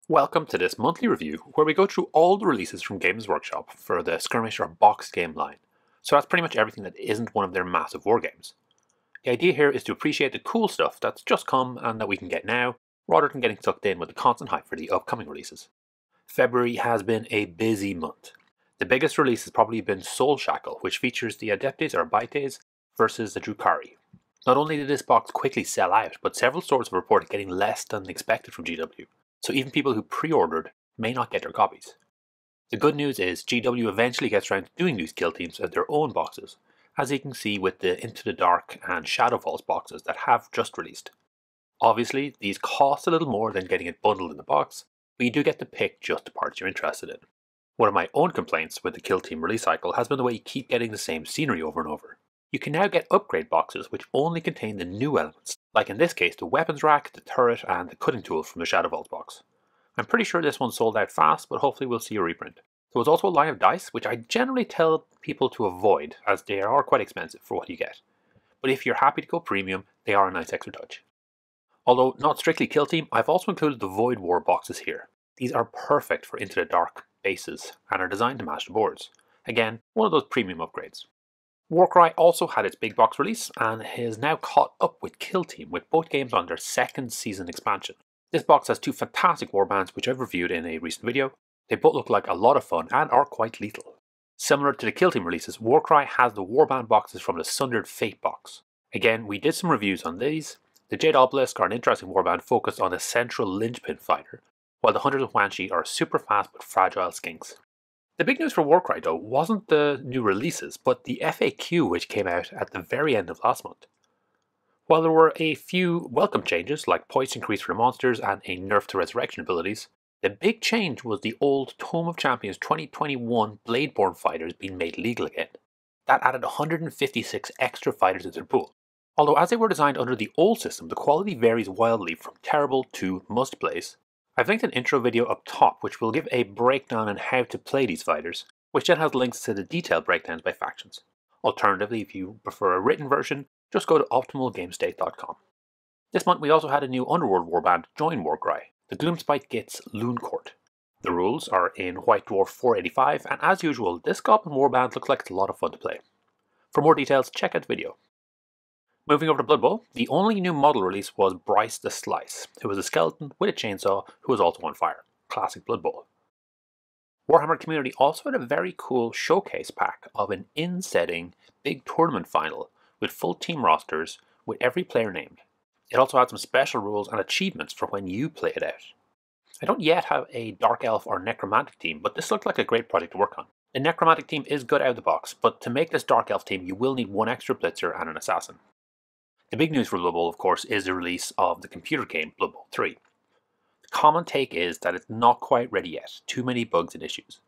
Welcome to this monthly review where we go through all the releases from Games Workshop for the Skirmish or Boxed Game line. So that's pretty much everything that isn't one of their massive war games. The idea here is to appreciate the cool stuff that's just come and that we can get now, rather than getting sucked in with the constant hype for the upcoming releases. February has been a busy month. The biggest release has probably been Soul Shackle, which features the Adeptes or Baites versus the Drukhari. Not only did this box quickly sell out, but several stores have reported getting less than expected from GW. So even people who pre-ordered may not get their copies. The good news is GW eventually gets around to doing these kill teams as their own boxes, as you can see with the Into the Dark and Shadow Falls boxes that have just released. Obviously, these cost a little more than getting it bundled in the box, but you do get to pick just the parts you're interested in. One of my own complaints with the kill team release cycle has been the way you keep getting the same scenery over and over. You can now get upgrade boxes which only contain the new elements, like in this case the weapons rack, the turret and the cutting tool from the Shadow Vault box. I'm pretty sure this one sold out fast, but hopefully we'll see a reprint. There was also a line of dice which I generally tell people to avoid as they are quite expensive for what you get. But if you're happy to go premium, they are a nice extra touch. Although not strictly kill team, I've also included the Void War boxes here. These are perfect for Into the Dark bases and are designed to match the boards. Again, one of those premium upgrades. Warcry also had its big box release and is now caught up with Kill Team with both games on their second season expansion. This box has two fantastic warbands which I've reviewed in a recent video. They both look like a lot of fun and are quite lethal. Similar to the Kill Team releases, Warcry has the warband boxes from the Sundered Fate box. Again, we did some reviews on these. The Jade Obelisk are an interesting warband focused on a central linchpin fighter, while the Hunters of Huanxi are super fast but fragile skinks. The big news for Warcry though wasn't the new releases, but the FAQ which came out at the very end of last month. While there were a few welcome changes like points increase for the monsters and a nerf to resurrection abilities, the big change was the old Tome of Champions 2021 Bladeborn fighters being made legal again. That added 156 extra fighters into the pool. Although as they were designed under the old system, the quality varies wildly from terrible to must plays. I've linked an intro video up top which will give a breakdown on how to play these fighters, which then has links to the detailed breakdowns by factions. Alternatively, if you prefer a written version, just go to optimalgamestate.com. This month we also had a new Underworld warband join Warcry, the Gloomspite Gitz Loon Court. The rules are in White Dwarf 485, and as usual, this Goblin warband looks like it's a lot of fun to play. For more details, check out the video. Moving over to Blood Bowl, the only new model release was Bryce the Slice. It was a skeleton with a chainsaw who was also on fire. Classic Blood Bowl. Warhammer Community also had a very cool showcase pack of an in-setting big tournament final with full team rosters with every player named. It also had some special rules and achievements for when you play it out. I don't yet have a Dark Elf or Necromantic team, but this looked like a great project to work on. The Necromantic team is good out of the box, but to make this Dark Elf team you will need one extra Blitzer and an Assassin. The big news for Blood Bowl, of course, is the release of the computer game Blood Bowl 3. The common take is that it's not quite ready yet, too many bugs and issues.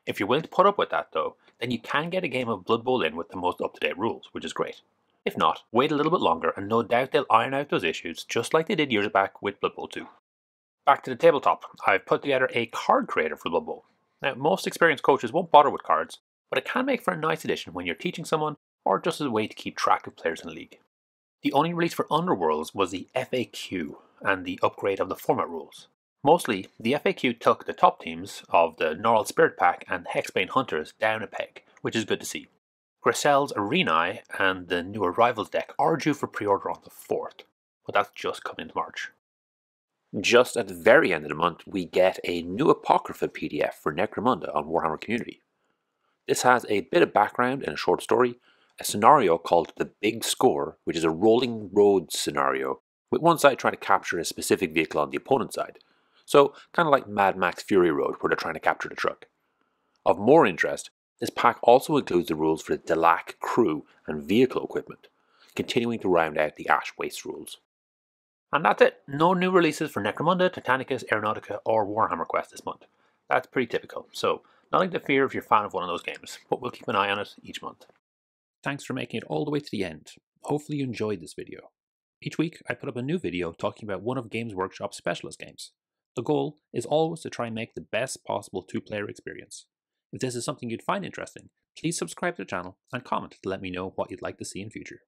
If you're willing to put up with that though, then you can get a game of Blood Bowl in with the most up-to-date rules, which is great. If not, wait a little bit longer and no doubt they'll iron out those issues just like they did years back with Blood Bowl 2. Back to the tabletop, I've put together a card creator for Blood Bowl. Now, most experienced coaches won't bother with cards, but it can make for a nice addition when you're teaching someone or just as a way to keep track of players in the league. The only release for Underworlds was the FAQ and the upgrade of the format rules. Mostly, the FAQ took the top teams of the Gnarled Spirit Pack and Hexbane Hunters down a peg, which is good to see. Grisel's Arenae and the new Arrivals deck are due for pre-order on the 4th, but that's just coming into March. Just at the very end of the month, we get a new Apocrypha PDF for Necromunda on Warhammer Community. This has a bit of background and a short story, a scenario called The Big Score, which is a rolling road scenario, with one side trying to capture a specific vehicle on the opponent's side. So, kind of like Mad Max Fury Road, where they're trying to capture the truck. Of more interest, this pack also includes the rules for the Delac crew and vehicle equipment, continuing to round out the Ash Waste rules. And that's it. No new releases for Necromunda, Titanicus, Aeronautica, or Warhammer Quest this month. That's pretty typical, so nothing to fear if you're a fan of one of those games, but we'll keep an eye on it each month. Thanks for making it all the way to the end. Hopefully you enjoyed this video. Each week I put up a new video talking about one of Games Workshop's specialist games. The goal is always to try and make the best possible two-player experience. If this is something you'd find interesting, please subscribe to the channel and comment to let me know what you'd like to see in future.